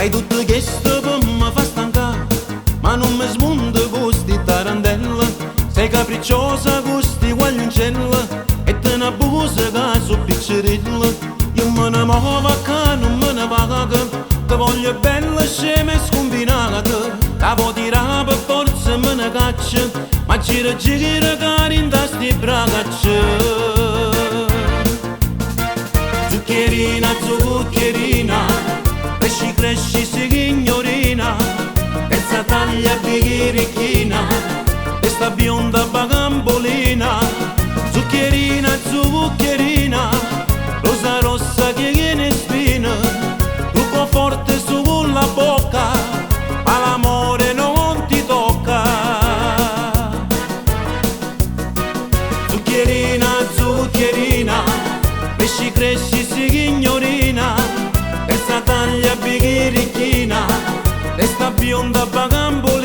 Fai tutto questo per mi fa stancare, ma non mi smonta con sti tarantella. Sei capricciosa con sti guaglioncella e te ne abusa che sono piccerella. Io me ne muovo che non me ne paga, te voglio bella, scema e scombinata. La può tirare per forza me ne caccia, ma gira gira che rinda sti bracaccia. Zuccherina, zuccherina, cresci, cresci, signorina, terza taglia birichina, e sta bionda bagambolina. Zuccherina, zuccherina, rosa rossa che viene spina, trucco forte sulla bocca, ma l'amore non ti tocca. Zuccherina, zuccherina, cresci, cresci, signorina, terza taglia birichina, e sta bionda bagambolina.